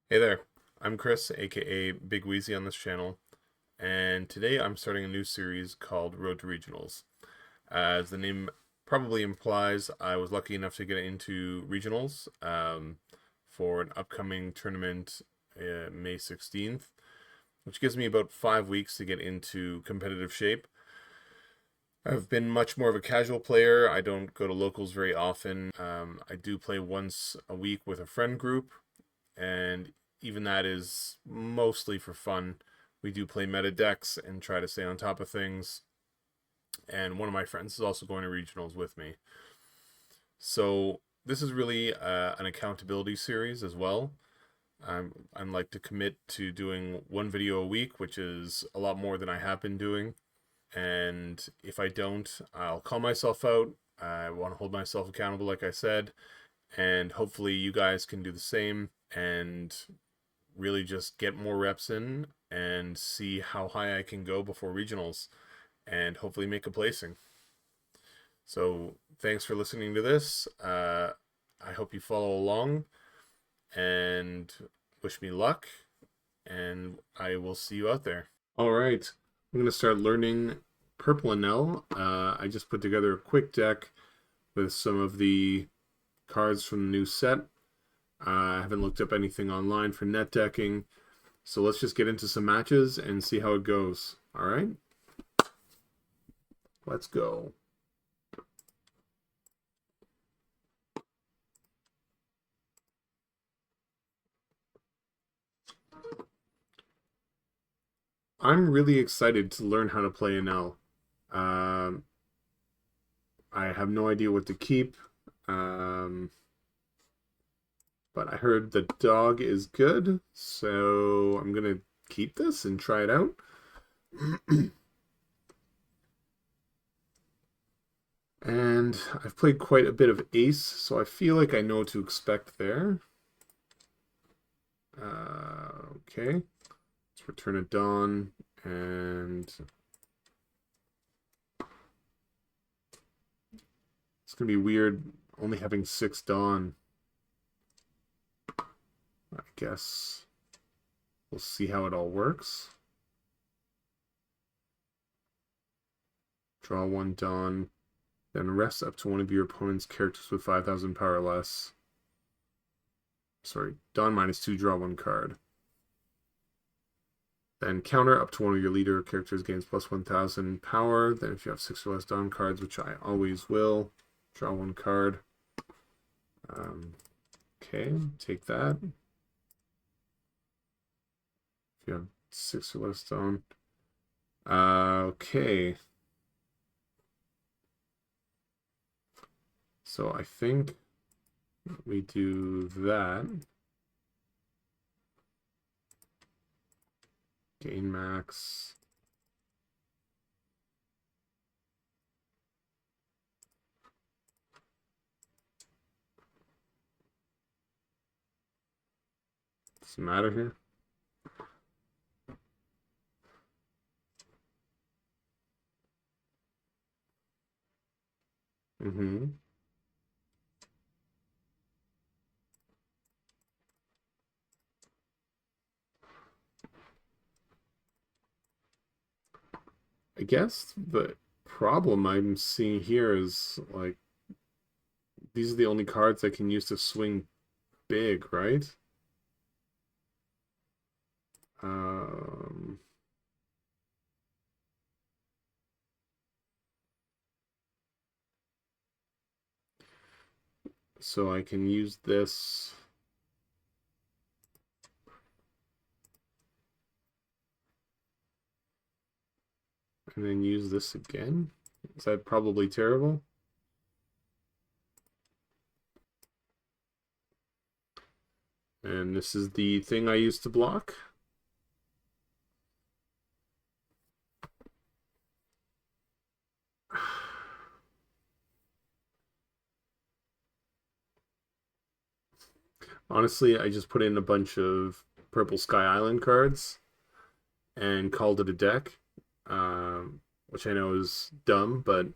Hey there, I'm Chris, aka Big Wheezy on this channel, and today I'm starting a new series called Road to Regionals. As the name probably implies, I was lucky enough to get into regionals for an upcoming tournament May 16th, which gives me about 5 weeks to get into competitive shape. I've been much more of a casual player. I don't go to locals very often. I do play once a week with a friend group, and even that is mostly for fun. We do play meta decks and try to stay on top of things. And one of my friends is also going to regionals with me. So this is really an accountability series as well. I'm like to commit to doing one video a week, which is a lot more than I have been doing. And if I don't, I'll call myself out. I want to hold myself accountable, like I said, and hopefully you guys can do the same and really just get more reps in and see how high I can go before regionals and hopefully make a placing. So thanks for listening to this. I hope you follow along and wish me luck, and I will see you out there. All right, I'm going to start learning Purple Enel. I just put together a quick deck with some of the cards from the new set. I haven't looked up anything online for net decking. So let's just get into some matches and see how it goes. All right, let's go. I'm really excited to learn how to play Enel. Um, I have no idea what to keep, um, but I heard the dog is good, so I'm gonna keep this and try it out. And I've played quite a bit of Ace, so I feel like I know what to expect there. Okay, let's return a Dawn, and it's gonna be weird only having 6 Dawn. I guess we'll see how it all works. Draw 1 Dawn, then rest up to one of your opponent's characters with 5,000 power less. Sorry, Dawn -2, draw 1 card. Then counter up to one of your leader characters gains plus 1,000 power. Then if you have 6 or less Dawn cards, which I always will, draw 1 card. Okay, take that. If you have 6 or less Dawn. Okay. So I think we do that. Gain max. Does it matter here? Mm-hmm. I guess the problem I'm seeing here is like these are the only cards I can use to swing big, right? Um, so I can use this. And then use this again. Is that probably terrible? And this is the thing I used to block. Honestly, I just put in a bunch of Purple Sky Island cards and called it a deck, which I know is dumb, but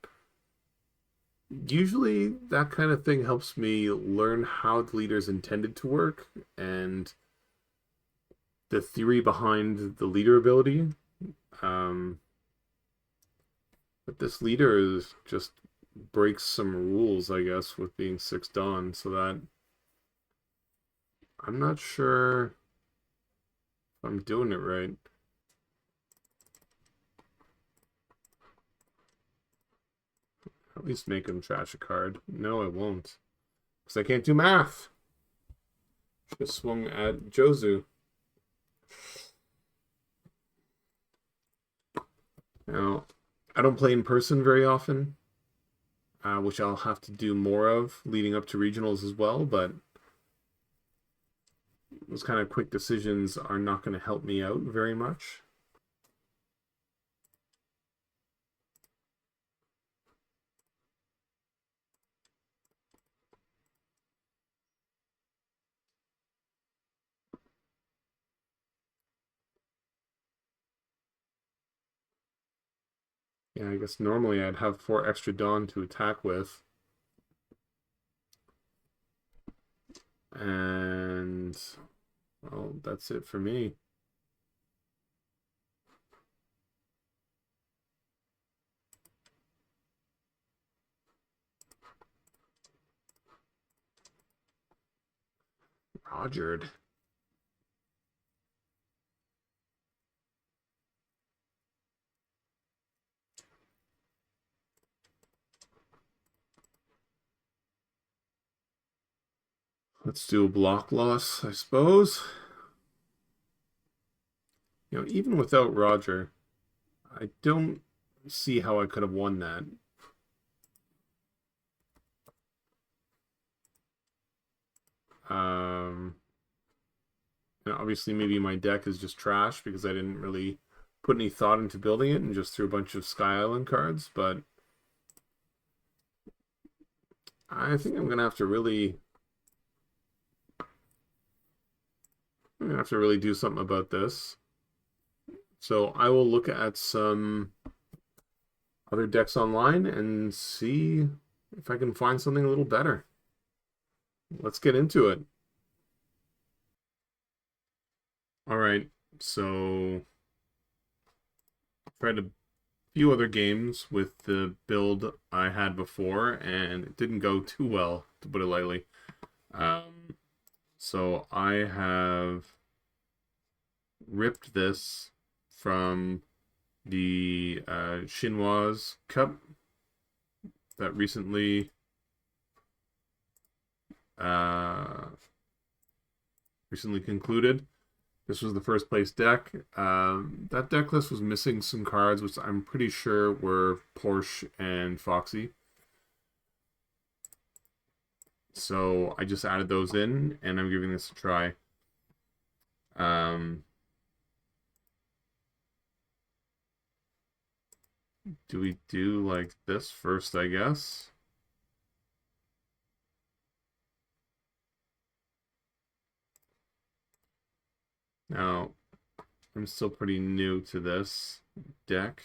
usually that kind of thing helps me learn how the leader's intended to work and the theory behind the leader ability. But this leader is just breaks some rules, I guess, with being 6 Dawn, so that I'm not sure if I'm doing it right. At least make him trash a card. No, I won't. Because I can't do math. Should have swung at Jozu. Now, I don't play in person very often, which I'll have to do more of leading up to regionals as well, but those kind of quick decisions are not going to help me out very much. Yeah, I guess normally I'd have 4 extra Dawn to attack with. And, well, that's it for me. Rogered. Let's do a block loss, I suppose. You know, even without Roger, I don't see how I could have won that. And obviously maybe my deck is just trash because I didn't really put any thought into building it and just threw a bunch of Sky Island cards, but I think I'm gonna have to really do something about this. So I will look at some other decks online and see if I can find something a little better. Let's get into it. All right, so tried a few other games with the build I had before, and it didn't go too well, to put it lightly. So I have ripped this from the Chinoise Cup that recently concluded. This was the first place deck. That deck list was missing some cards, which I'm pretty sure were Porsche and Foxy. So I just added those in, and I'm giving this a try. Do we do like this first, I guess? Now, I'm still pretty new to this deck.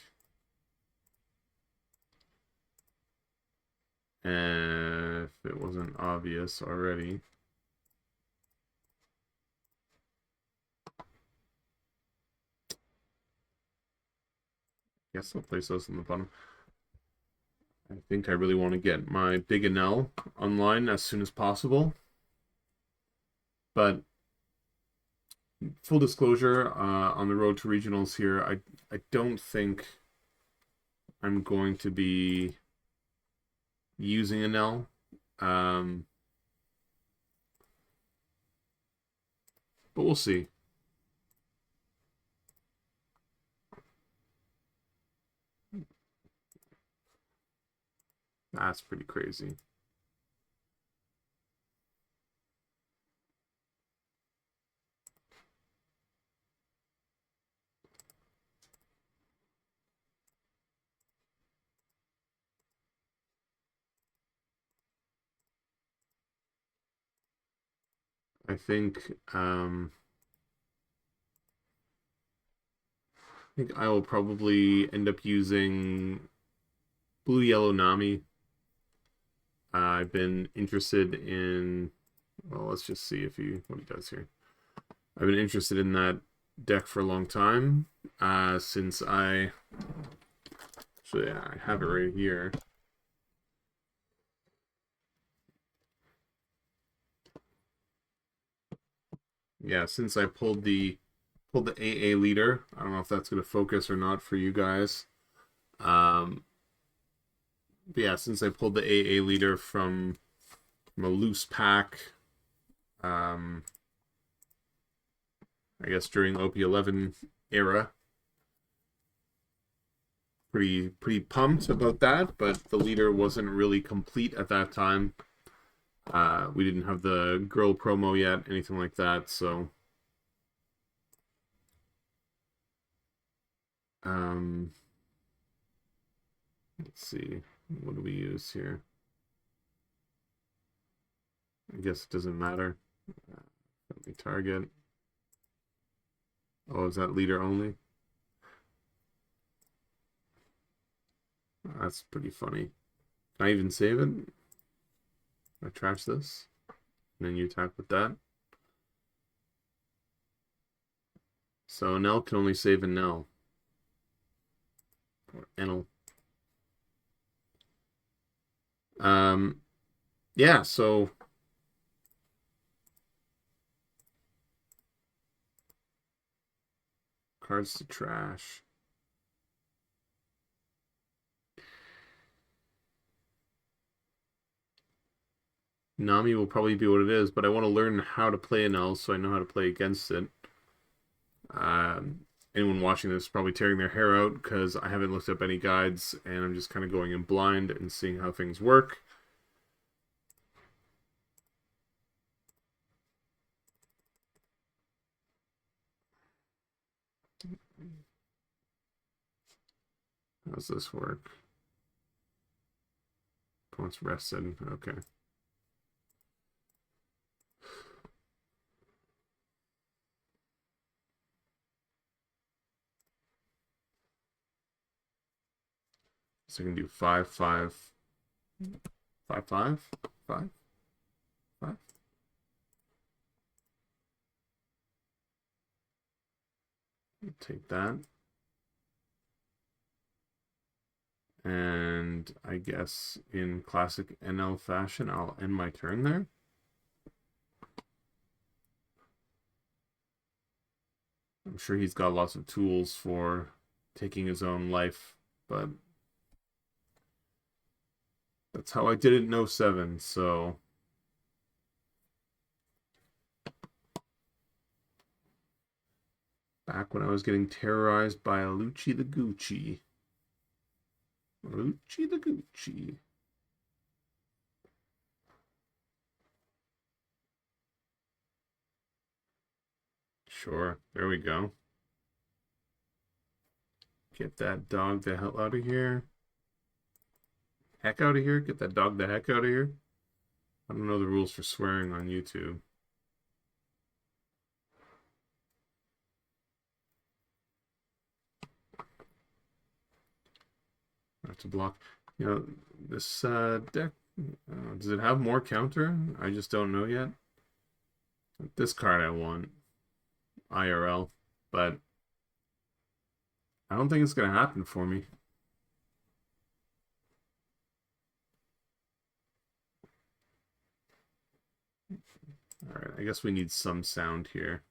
And if it wasn't obvious already. Guess I'll place those on the bottom. I think I really want to get my Big Enel online as soon as possible. But full disclosure, on the road to regionals here, I don't think I'm going to be using Enel. But we'll see. That's pretty crazy. I think I will probably end up using Blue Yellow Nami. I've been interested in, well, let's just see if what he does here. I've been interested in that deck for a long time. Since I have it right here. Yeah, since I pulled the AA leader. I don't know if that's going to focus or not for you guys. Um, but yeah, since I pulled the AA leader from a loose pack, um, I guess during OP11 era, pretty pumped about that. But the leader wasn't really complete at that time. We didn't have the girl promo yet, anything like that. So, um, let's see, what do we use here? I guess it doesn't matter. Let me target. Oh, is that leader only? That's pretty funny. Can I even save it? I trash this, and then you attack with that. So Enel can only save Enel. Or Enel. Yeah, so cards to trash. Nami will probably be what it is, but I want to learn how to play Enel so I know how to play against it. Anyone watching this is probably tearing their hair out because I haven't looked up any guides and I'm just kind of going in blind and seeing how things work. How's this work? Opponent's rested. Okay. So I can do 5, 5, 5, 5, 5, 5. Take that. And I guess in classic NL fashion, I'll end my turn there. I'm sure he's got lots of tools for taking his own life, but that's how I did it in 07, so back when I was getting terrorized by a Lucci the Gucci. Lucci the Gucci. Sure, there we go. Get that dog the hell out of here. Heck out of here. Get that dog the heck out of here. I don't know the rules for swearing on YouTube. I have to block. You know, this deck, does it have more counter? I just don't know yet. This card I want. IRL. But I don't think it's going to happen for me. Alright, I guess we need some sound here.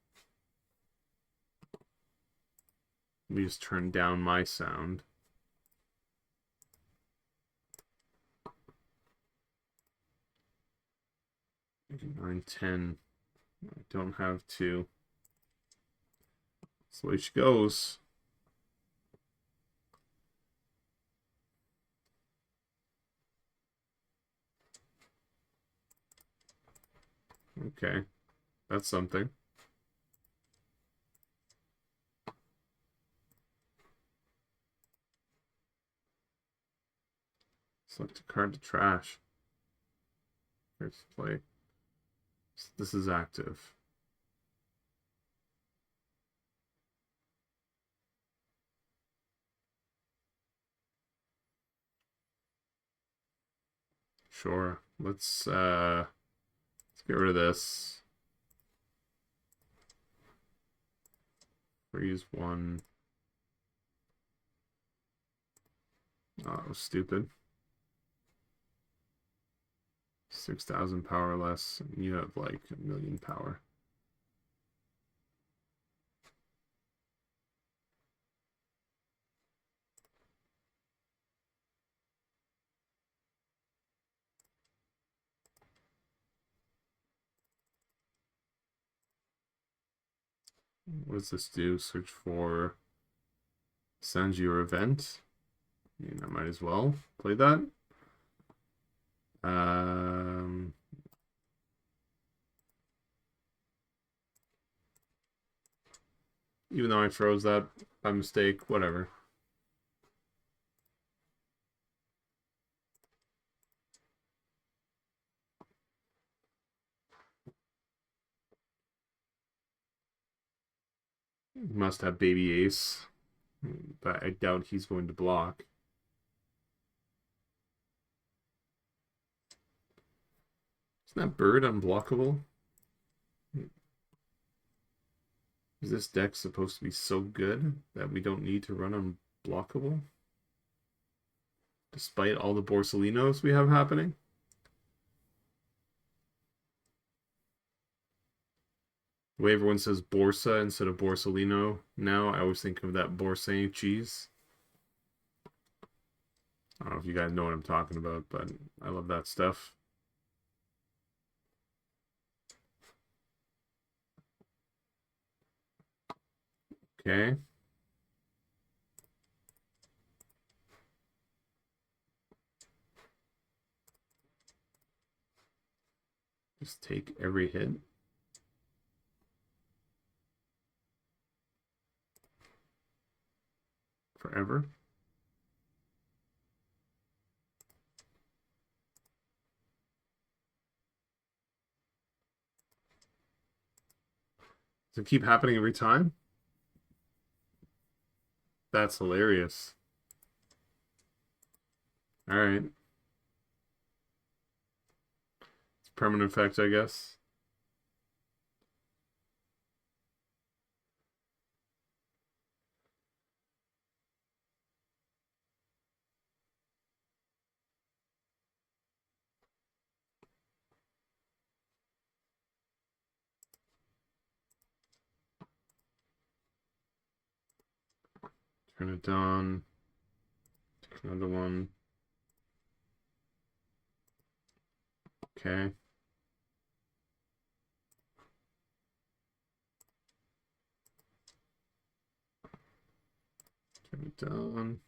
Let me just turn down my sound. Nine, 10. I don't have to. That's the way she goes. Okay, that's something. Select a card to trash. Here's play. This is active. Sure. Let's get rid of this. Freeze one. Oh, that was stupid. 6,000 power less. You have like 1,000,000 power. What does this do? Search for Sanji or event. I mean, I might as well play that. Even though I froze that by mistake, whatever. Must have baby ace, but I doubt he's going to block. Isn't that bird unblockable? Is this deck supposed to be so good that we don't need to run unblockable? Despite all the Borsalinos we have happening? The way everyone says Borsa instead of Borsalino now, I always think of that Borsay cheese. I don't know if you guys know what I'm talking about, but I love that stuff. Okay. Just take every hit. Forever. Does it keep happening every time? That's hilarious. Alright. It's permanent effect, I guess. Turn it on. Take another one. Okay. Turn it down.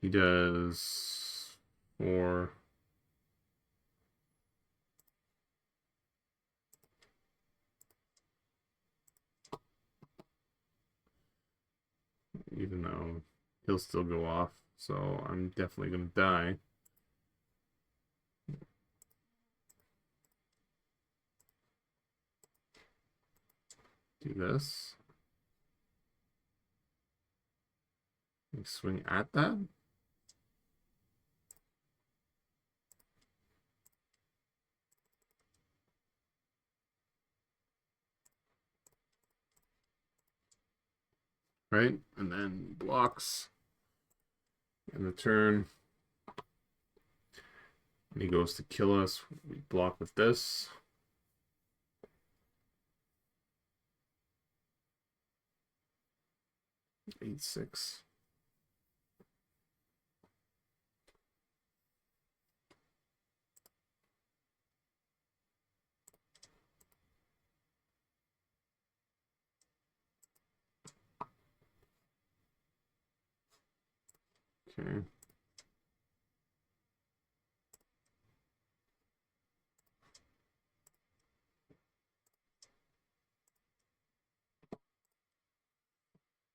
He does 4. Even though he'll still go off, so I'm definitely gonna die. Do this. Swing at that. Right? And then blocks in the turn. And he goes to kill us. We block with this. Eight, 6. Okay.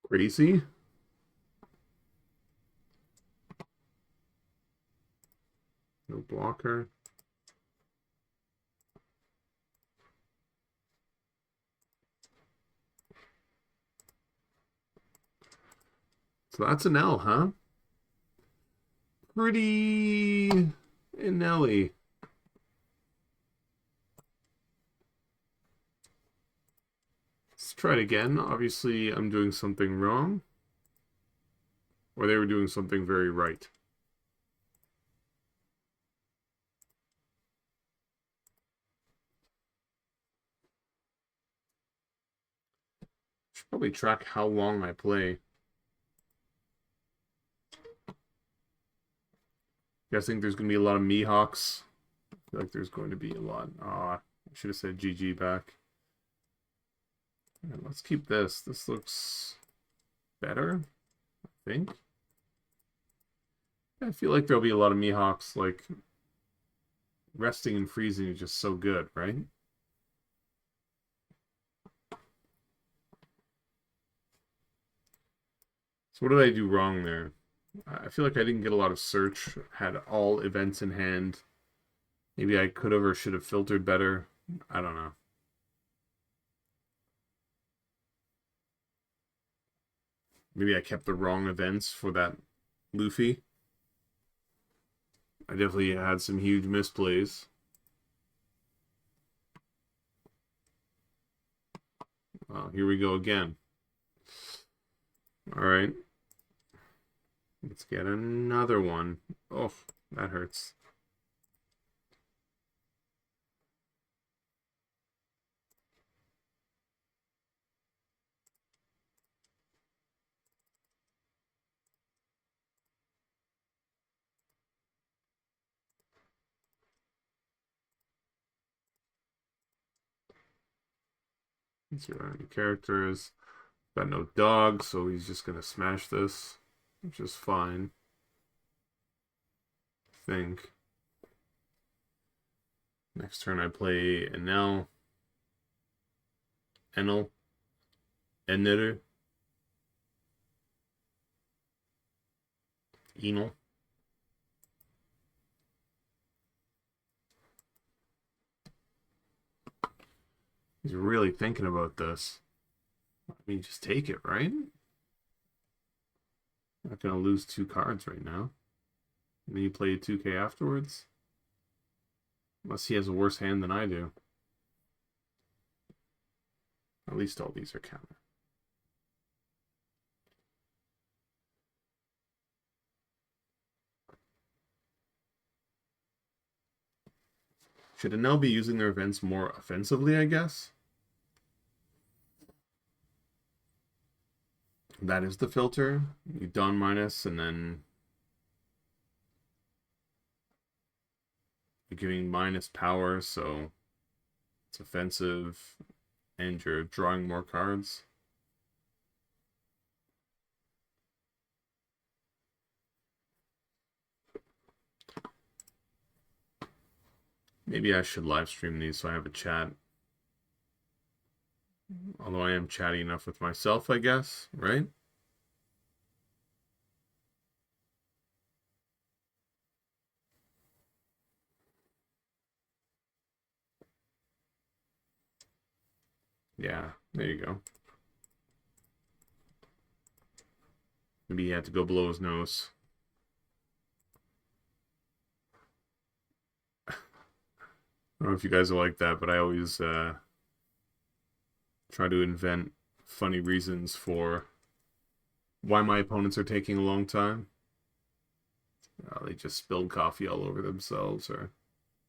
Crazy. No blocker. So that's an L, huh? Pretty Enelly. try it again. Obviously, I'm doing something wrong, or they were doing something very right. Should probably track how long I play. Guessing there's going to be a lot of Mihawks. I feel like there's going to be a lot. I should have said GG back. And let's keep this. This looks better, I think. I feel like there'll be a lot of Mihawks. Like, resting and freezing is just so good, right? So what did I do wrong there? I feel like I didn't get a lot of search. Had all events in hand. Maybe I could have or should have filtered better. I don't know. Maybe I kept the wrong events for that Luffy. I definitely had some huge misplays. Here we go again. All right. Let's get another one. Oh, that hurts. Let's see what our new character is. Got no dog, so he's just gonna smash this, which is fine. I think. Next turn I play Enel. Enel. Enel. Enel. He's really thinking about this. I mean, just take it, right? Not gonna lose 2 cards right now. And then you play a 2K afterwards. Unless he has a worse hand than I do. At least all these are counter. Should Enel be using their events more offensively, I guess? That is the filter. You Dawn minus, and then you're giving minus power, so it's offensive, and you're drawing more cards. Maybe I should live stream these so I have a chat. Although I am chatty enough with myself, I guess, right? Yeah, there you go. Maybe he had to go below his nose. I don't know if you guys are like that, but I always try to invent funny reasons for why my opponents are taking a long time. They just spilled coffee all over themselves or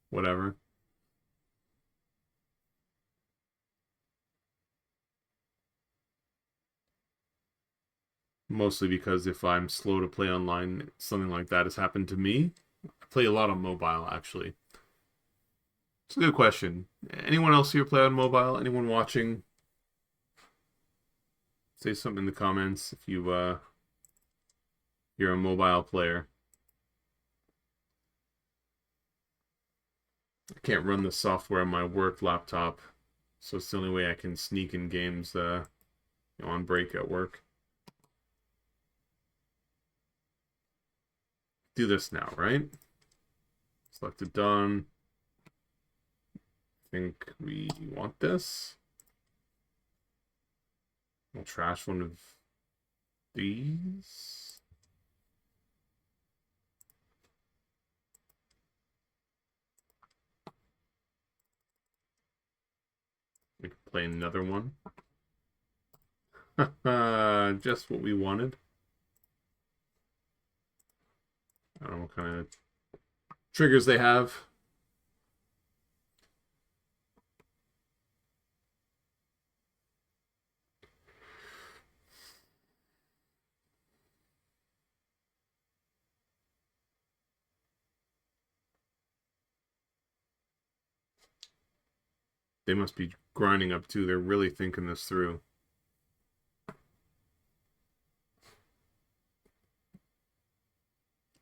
whatever. Mostly because if I'm slow to play online, something like that has happened to me. I play a lot on mobile, actually. It's a good question. Anyone else here play on mobile? Anyone watching? Say something in the comments if you're a mobile player. I can't run the software on my work laptop, so it's the only way I can sneak in games on break at work. Do this now, right? Selected done. I think we want this. I'll trash one of these. We can play another one. Just what we wanted. I don't know what kind of triggers they have. They must be grinding up too. They're really thinking this through.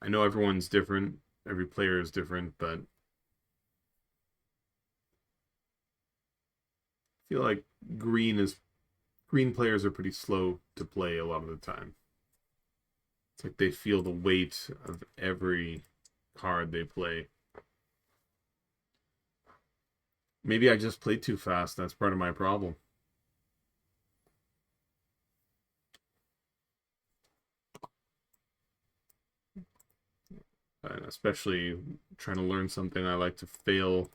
I know everyone's different. Every player is different, but I feel like green players are pretty slow to play a lot of the time. It's like they feel the weight of every card they play. Maybe I just played too fast. That's part of my problem. And especially trying to learn something, I like to fail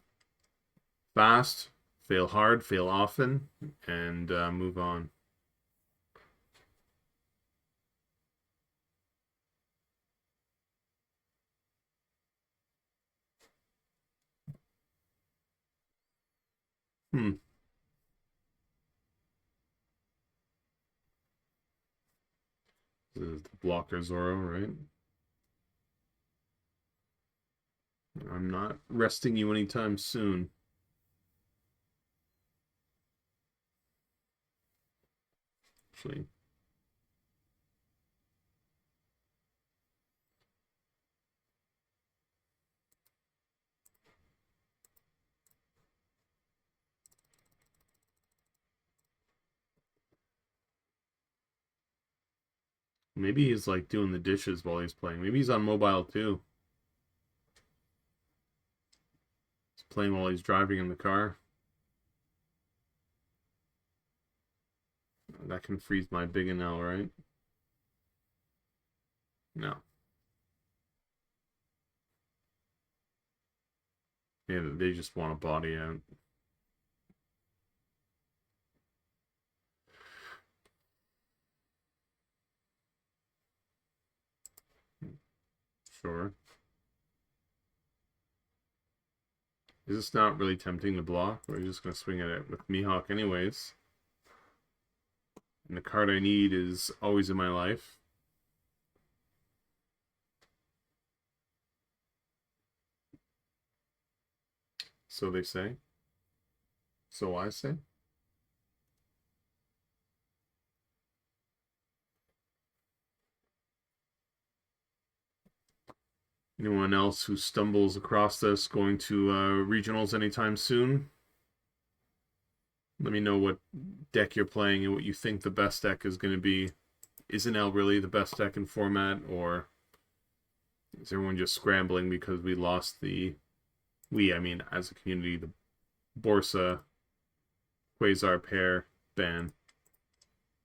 fast, fail hard, fail often, and move on. Hmm. This is the blocker Zoro, right? I'm not resting you anytime soon. Actually, maybe he's like doing the dishes while he's playing. Maybe he's on mobile too. He's playing while he's driving in the car. That can freeze my big Enel, right? No. Yeah, they just want a body out. Sure. Is this not really tempting to block? Or are you just going to swing at it with Mihawk anyways? And the card I need is always in my life. So they say. So I say. Anyone else who stumbles across this going to regionals anytime soon? Let me know what deck you're playing and what you think the best deck is going to be. Is Enel really the best deck in format, or is everyone just scrambling because we lost I mean, as a community, the Borsa Quasar pair ban?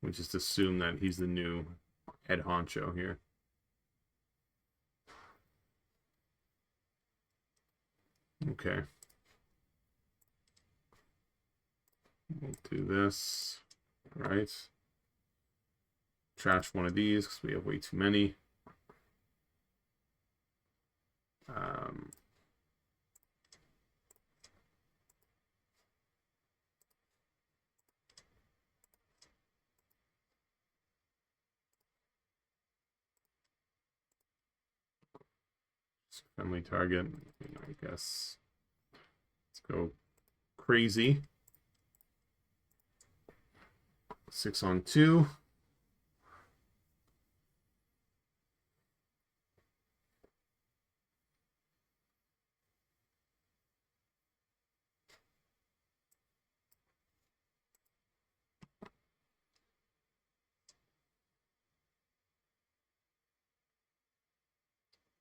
We just assume that he's the new head honcho here. Okay. We'll do this. All right. Trash one of these because we have way too many. Um, friendly target. I guess. Let's go crazy. 6 on 2.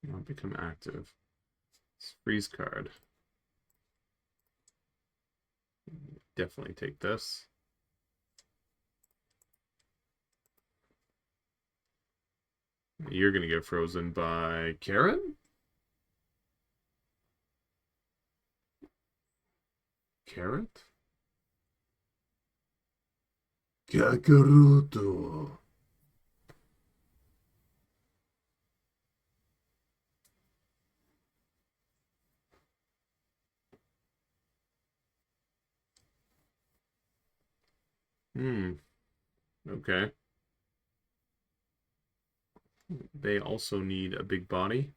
Now become active. It's freeze card. Definitely take this. You're going to get frozen by Carrot? Carrot? Kakaroto. Hmm. Okay. They also need a big body.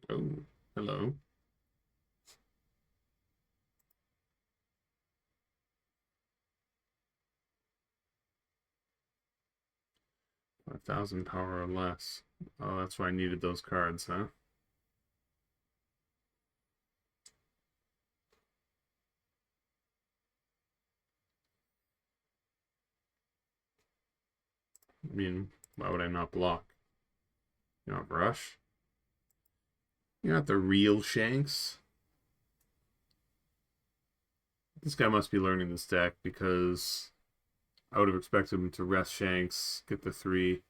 Oh, hello. 5,000 power or less. Oh, that's why I needed those cards, huh? I mean, why would I not block? You not rush? You're not the real Shanks. This guy must be learning this deck because I would have expected him to rest Shanks, get the 3.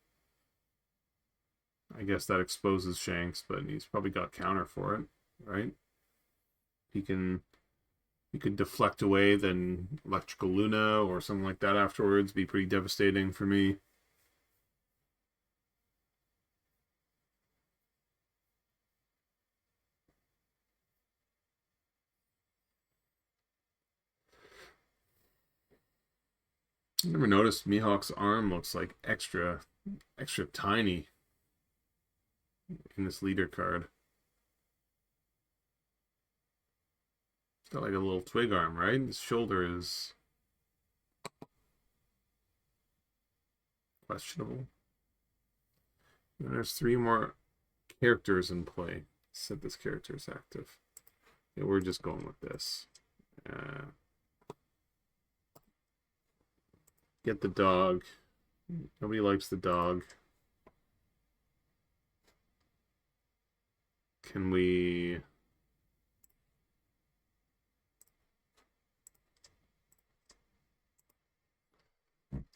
I guess that exposes Shanks, but he's probably got counter for it, right? He can he could deflect away, then Electrical Luna or something like that afterwards. Be pretty devastating for me. I never noticed Mihawk's arm looks like extra tiny in this leader card. It's got like a little twig arm, right? His shoulder is questionable. And there's 3 more characters in play. Set this character is active. Yeah, we're just going with this. Get the dog. Nobody likes the dog. Can we...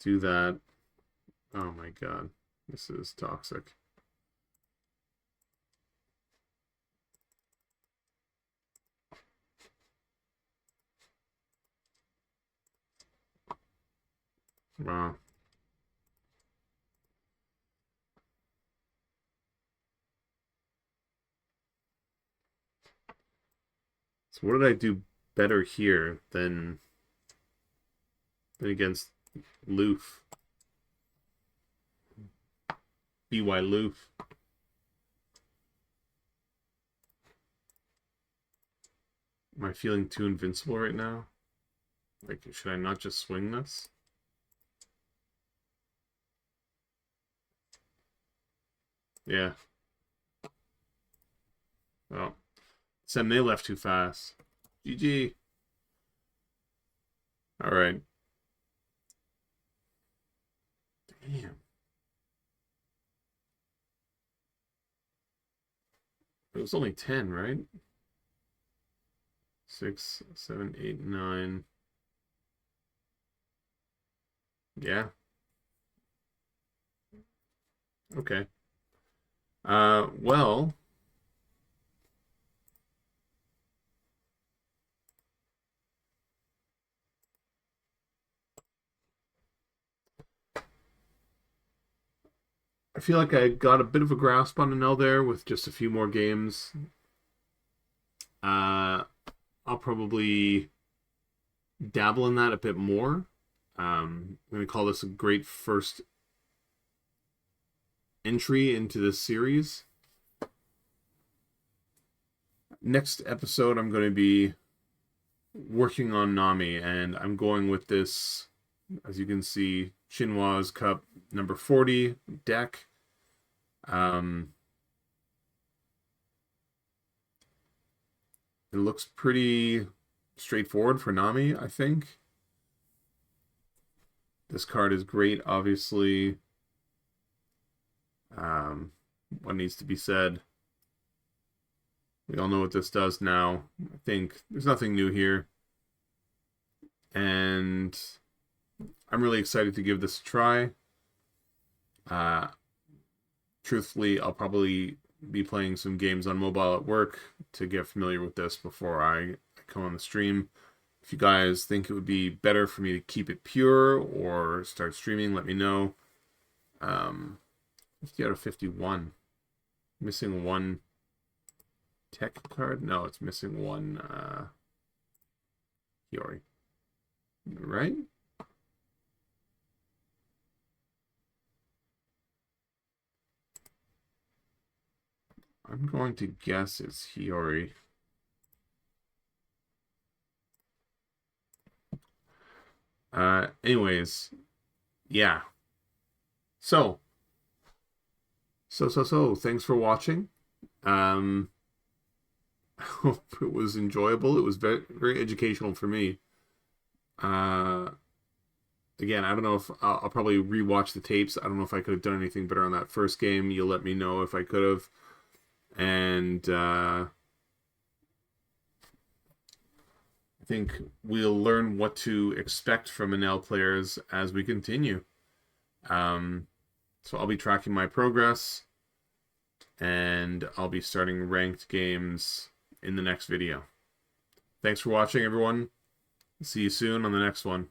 do that? Oh my god. This is toxic. Wow. So what did I do better here than against Loof? BY Loof. Am I feeling too invincible right now? Like, should I not just swing this? Yeah. Oh. Sam, they left too fast. GG. Alright. Damn. It was only 10, right? 6, 7, 8, 9. Yeah. Okay. Well, I feel like I got a bit of a grasp on Enel there with just a few more games. I'll probably dabble in that a bit more. I'm going to call this a great first entry into this series. Next episode, I'm going to be working on Nami, and I'm going with this, as you can see, Chinois Cup number 40 deck. It looks pretty straightforward for Nami, I think. This card is great, obviously. What needs to be said? We all know what this does now. I think there's nothing new here. and I'm really excited to give this a try. Truthfully, I'll probably be playing some games on mobile at work to get familiar with this before I come on the stream. If you guys think it would be better for me to keep it pure or start streaming, let me know. 50 out of 51. Missing one tech card? No, it's missing one Hiyori. Right? I'm going to guess it's Hiyori. Anyways, yeah. So, thanks for watching. I hope it was enjoyable. It was very, very educational for me. Again, I don't know if I'll probably rewatch the tapes. I don't know if I could have done anything better on that first game. You'll let me know if I could have. And I think we'll learn what to expect from Enel players as we continue. So I'll be tracking my progress, and I'll be starting ranked games in the next video. Thanks for watching, everyone. See you soon on the next one.